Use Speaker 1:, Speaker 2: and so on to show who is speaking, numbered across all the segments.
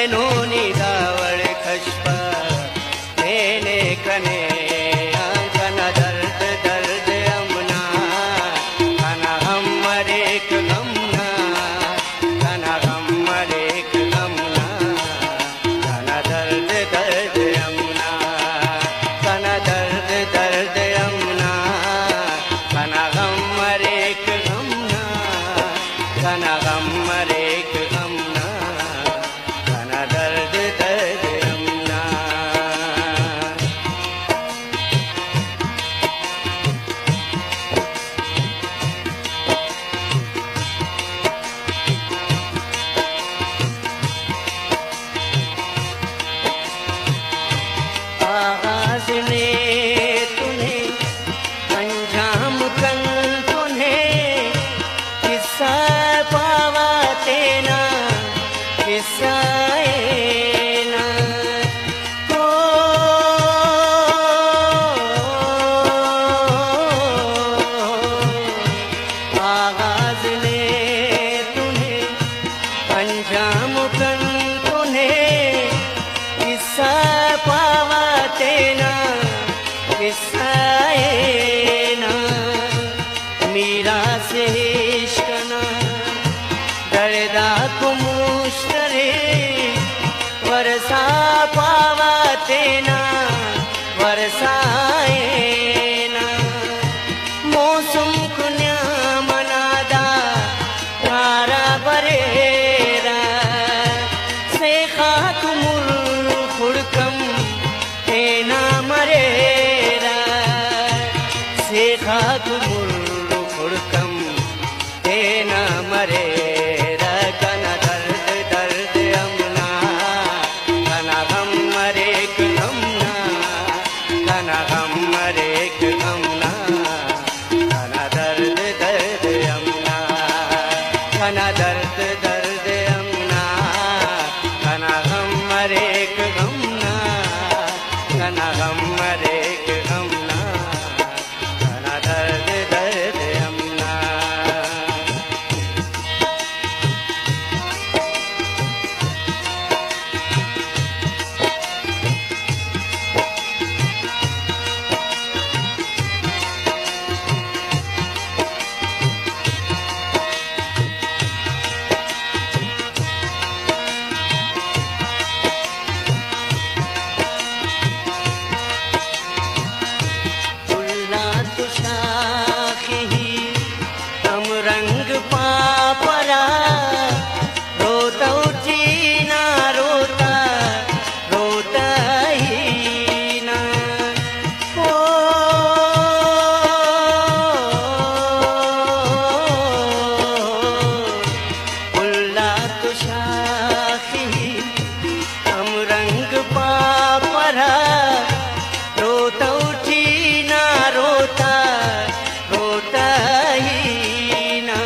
Speaker 1: नैनोनी दावड़ खशप नेने कने कना दर्द दर्द अमना कना हमर एक गमना कना हमर एक गमना कना दर्द दर्द अमना कना दर्द दर्द अमना कना हमर एक गमना कना हमर एक गमना कना दर्द दर्द अमना आगाज ने तुम्हें अंजाम कल तुम्हें किस्सा पावा तेना किस्सा ना ओ आगाज ने तुम्हें अंजाम कल तुम्हें किस्सा पावा तेना किस्सा ना मीरा से इश्कना दर्दा को मुश्तरे वरसा पावा तेना वरसाएना मौसम कुन्या मनादा तारा बरेरा से खाक मुर खुड़कम तेना मरेरा से खाक मुर खुड़कम तेना मरेरा कना दर्द दर्द अमना कना हमर एक गमना कना हमर एक गमना कना दर्द दर्द अमना कना दर्द दर्द अमना कना हमर एक गमना कना हमर एक गमना कना दर्द दर्द अमना तुलना तुशाखी हम रंग पापरा रोता उठी ना रोता रोता ही ना ओ तुलना तुशाखी हम रंग पापरा रोता उठी ना रोता रोता ही ना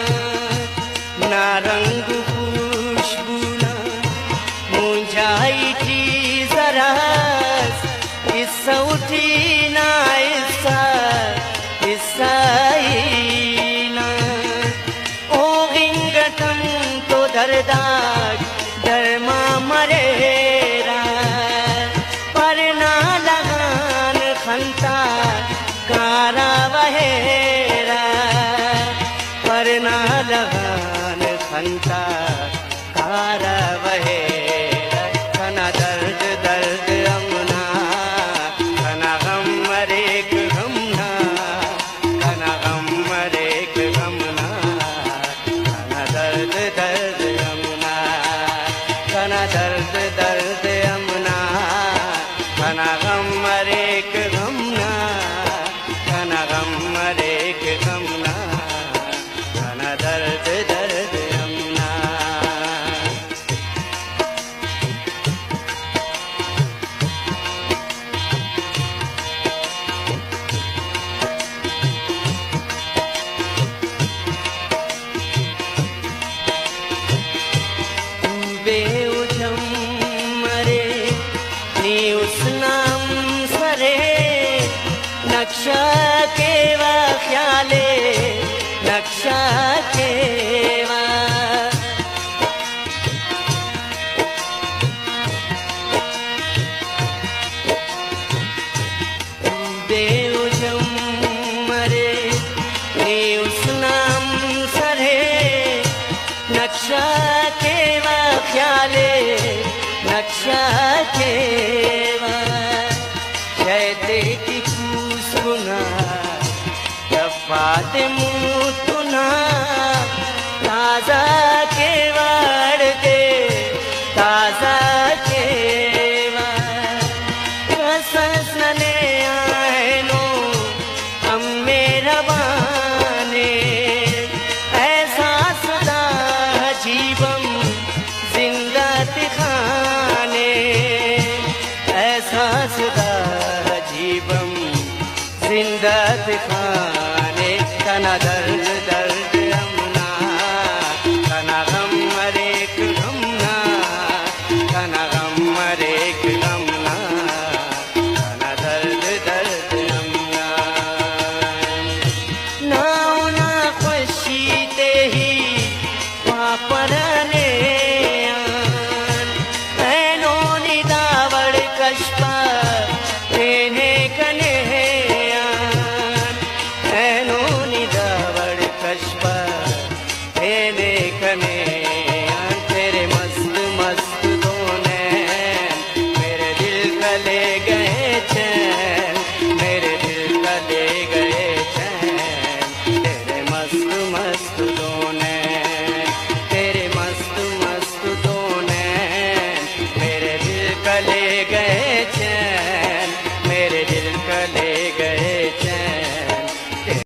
Speaker 1: रंग खुशबू ना मुंजाई थी जरा इस्सा उठी ना इस्सा ही ना ओ गिंगतम तो दर्दाग दरमा मरेरा पर ना लगान खंता कारा वहेरा पर ना लगान खंता कारा वहेरा कना दर्द दर्द अमना कना हमर एक गमना कना हमर एक गमना कना दर्द दर्द अमना कना दर्द दर्द अमना कना हमर एक गमना कना हमर एक गमना कना दर्द दर्द अमना बेउजम मरे रक्षा केवा शैते की कुसुना दफात मुतुना ताजा केवाड़ दे ताजा केवा रसने आए नो हम मेरा बाने ऐसा सदा जीवम जिंदा दिखाने ऐसा सदा जीवम जिंदा दिखाने तना दर्द दर्द रमना तना गम हरेक गमना तना गम हरेक गमना तना दर्द दर्द रमना ना खुशी ते ही वापरने ऐनो निदावड़ कष्पा तेने कने ऐनो निदावड़ कष्पा तेने कने तेरे मस्त मस्त दोने मेरे दिल का ले गए चैन मेरे दिल का ले गए चैन तेरे मस्त मस्त दोने तेरे मस्त मस्त दोने मेरे दिल का ले गए चैन मेरे दिल का ले गए चैन